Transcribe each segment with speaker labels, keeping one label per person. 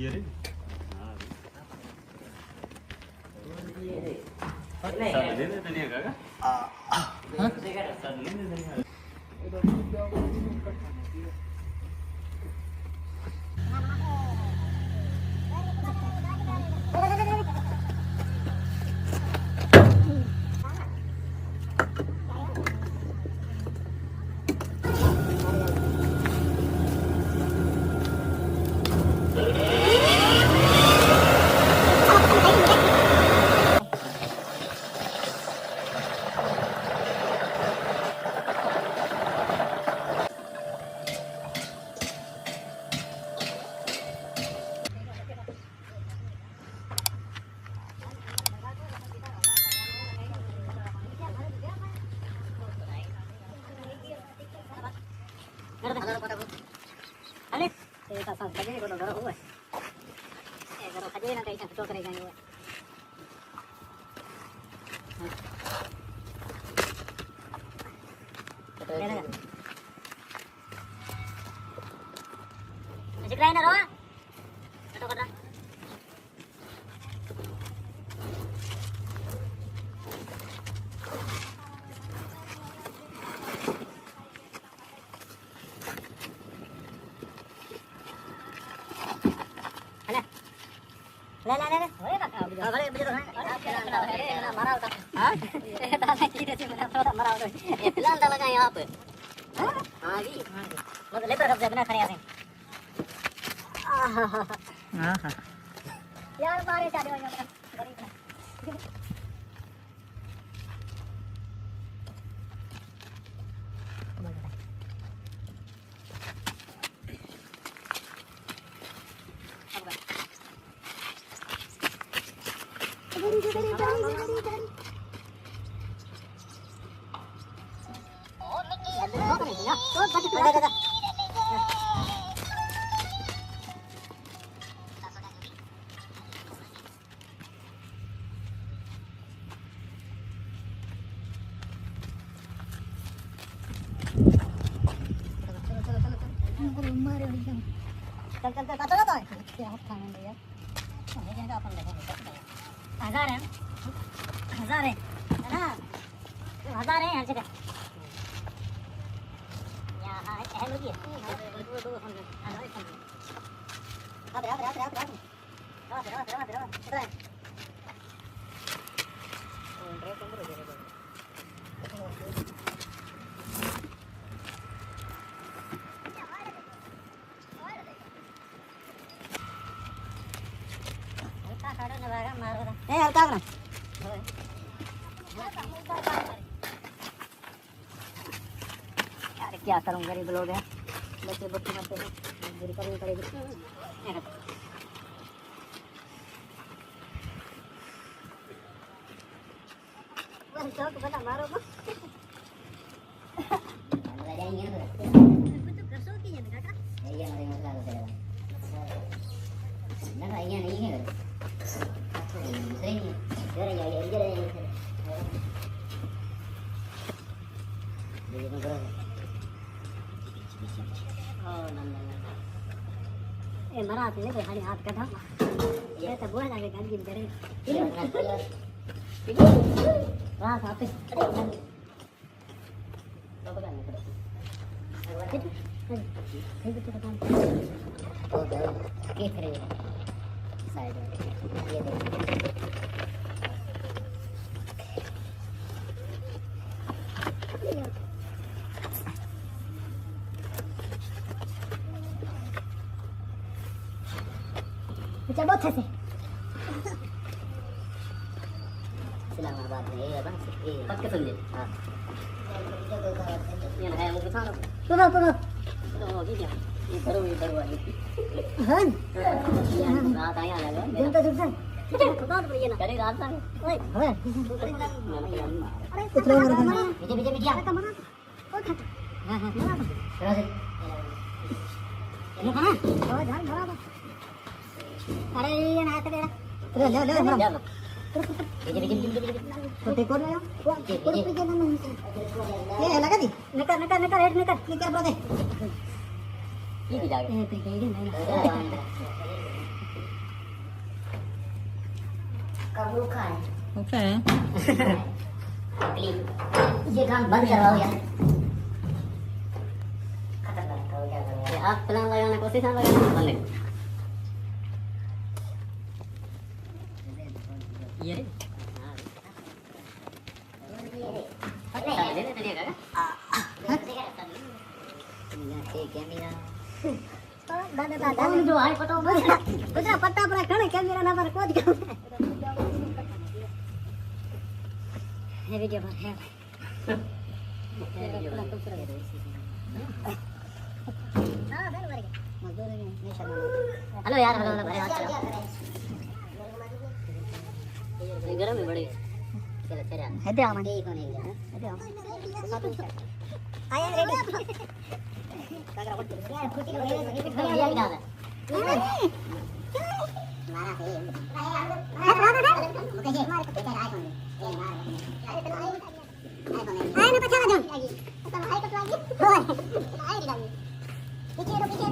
Speaker 1: ये रे साथ ले ले तनिया काका हां साथ ले ले तनिया
Speaker 2: यार बारिश आ रही है चल चल चल चल तो क्या हाथ खाने भैया ये क्या अपन देखेंगे 1000 है 1000 है ना 1000 है हर जगह यहाँ है लोगी है दो यार क्या करूं गरीब लोग हैं बच्चे बच्चे मरते हैं मजदूरी करनी पड़ेगी मारो ए मरा आते ले खाली हाथ कटा ये तो बोल लगे गाड़ी में करे रात आते तो बता नहीं तो काम तो के करे साइड ये देखो अच्छा बहुत अच्छे इस्लामाबाद में ये बस ये पक्के समझे हां ये है वो बता दो तो हो गया ये करो वाली हां रात आया लगा दिन तो जुड़ जाए खुदा तो ये ना करे रात का ओए अरे कुछ लोग बीजे का मना ओ खट हां मना चलो से ये खाना ओ जान मरा अरे ये ना तेरा ले बीजे तो देखो ना वो बीजे ना ये लगा दी निकल रेड निकल क्या बोलते ये भी जाएगा ये नहीं
Speaker 3: ओके
Speaker 2: ये काम बंद करवाओ यार आप प्लान लगाने की कोशिश ना लगाना बंद ये जो आए पटो बजा पट्टा पर खड़े कैमरा ना पर कोद है वीडियो पर है हेलो यार हेलो हेलो भाई गरम है बड़ी चलो चल है दे आमा ठीक होने है दे आमा आया रेडी कागरा बोल यार फुटी हो गई भैया की डाल मारा है मुझे मार को बेटा आए आए ना पछा दो सब आए को लागी आए डाली पीछे दो पर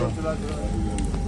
Speaker 2: को ज्यादा तो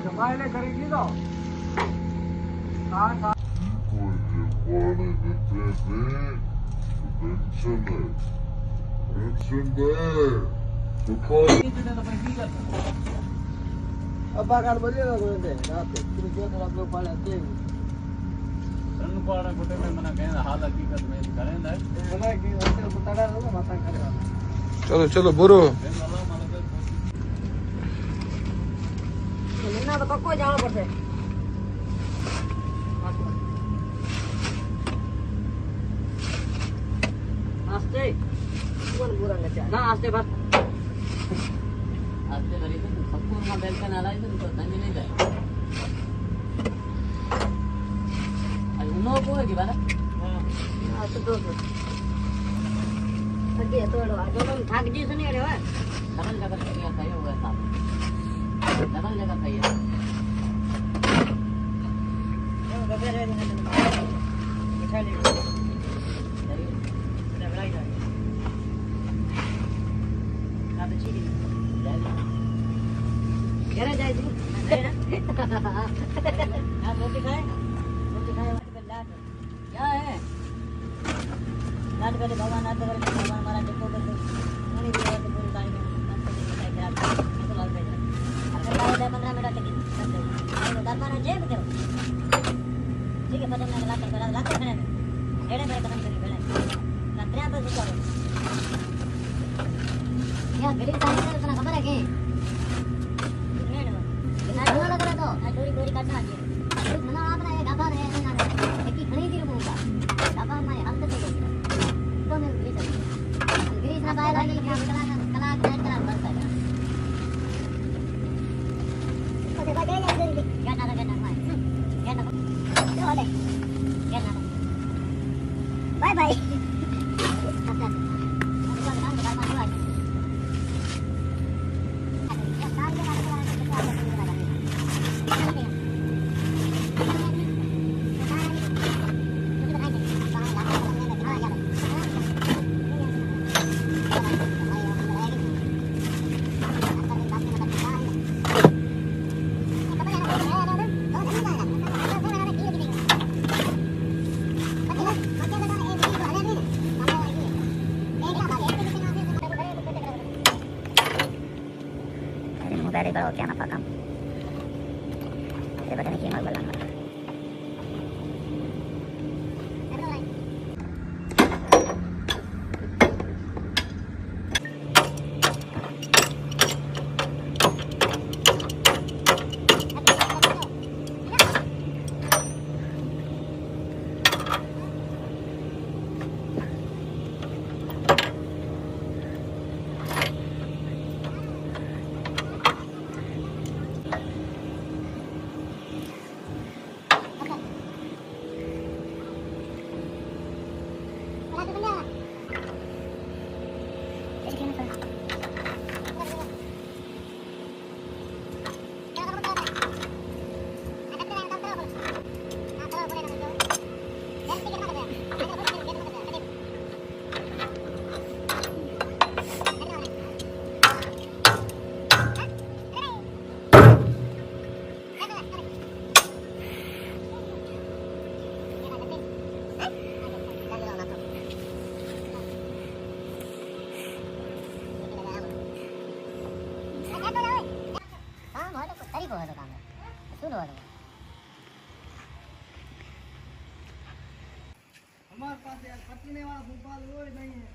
Speaker 3: જમાઈને કરી દીધો હા હા અબ્બા કાલ બોલ્યો ને કોઈ દે રાતે તું જો તો આપણે પાડે તે
Speaker 1: સન્નુપાડા કોટે મે મને કહે હાલ હકીકત મે કરે ને
Speaker 3: એના કે વચ્ચે બતાડા રહો માતા કરે
Speaker 4: चलो चलो बुरो
Speaker 2: લેના તો કક્કો જાણો પડશે આસ્તે કોણ બુરા નથી ના આસ્તે બસ
Speaker 1: આસ્તે કરી તો સંપૂર્ણ બેલકન આલાય તો ધંધી નહીં જાય આ ઉનો કોઈ કે બાલા
Speaker 2: આ તો દો અગે તોડો આ તો થાક જી છે ને રે હવે
Speaker 1: डबल जगह थैया थैया हुआ साहब डबल जगह थैया
Speaker 2: ગભે રે ને બેઠા લે ડબલાઈ જાય આ તો ચીડી ઘરે જાય છે આ રોટી ખાય લાડ क्या है लाड करे भगवान आते करे भगवान हमारा देखो कर नहीं भी है तो पूरी गाड़ी में तो लाल पे अगर गाड़ी 15 मिनट तक तो दरबार जे बते ठीक है पता नहीं लाते खड़े में एड़े मेरे कदम करी बेड़े रात्रियां पर सुतो क्या गरीब टाइम से इतना खबर है कि ना लग रहा तो डोरी डोरी काटना चाहिए कुछ मना आपने एक गाभा है ना एक ही खड़ी दी रहूंगा गाभा हमारे हाथ से गई तो मैं गिरी ना बाय लगी क्या कला कला बस है ओके बाय गया जल्दी क्या ना माय क्या ना चलो ले क्या ना bye bye dari kalau kian apa kamu daripada ni kian malam वही को है तो काम है सुनो है
Speaker 3: हमारे पास यार पटने वाला भोपाल वो नहीं है।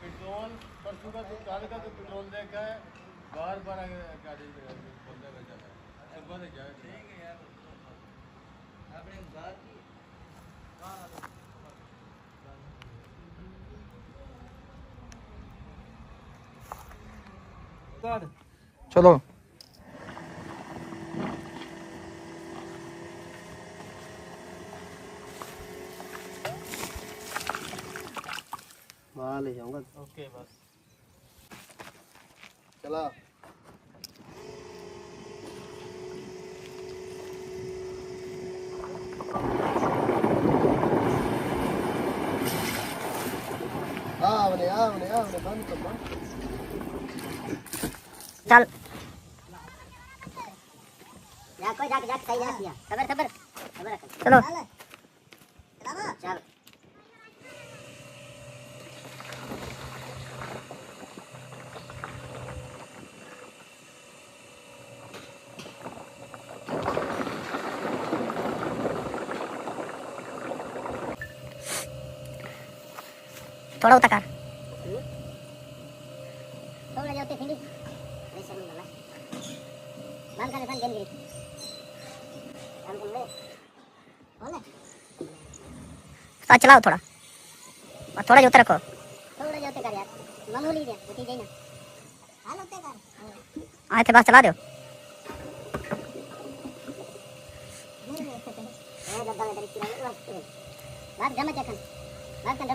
Speaker 5: पेट्रोल परसों का तो काल का तो पेट्रोल देखा है बार बार गाड़ी बोलने में चला सब बात क्या है ठीक है यार आपने बात की
Speaker 4: चलो
Speaker 3: वहाँ ले जाऊंगा।
Speaker 1: ओके बस
Speaker 3: चला आवने बंद कर बंद।
Speaker 2: चल जा कोई जाके सही जा किया सबर चलो चल थोड़ा उतार थोड़ा जाते फिंडी ऐसे नहीं बोला बंद कर गेम गिरी हम बोल ले बोले चलाओ थोड़ा और थोड़ा जोते रखो थोड़ा जोते कर यार मामूली दे उठी जाई ना हाल होते कर आए थे बस चला दो ए गद्दा में तरीके से बात जमा चखन बात कर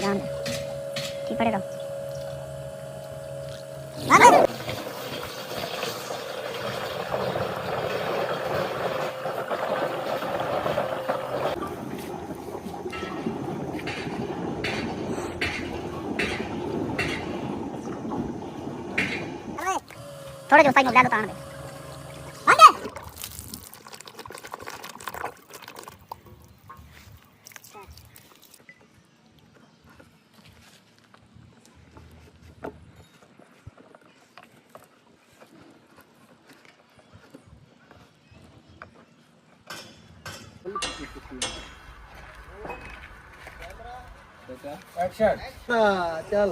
Speaker 2: जान ठीक पड़ेगा थोड़े जो साइड में डालो तान दे
Speaker 5: एक्शन
Speaker 3: हाँ चल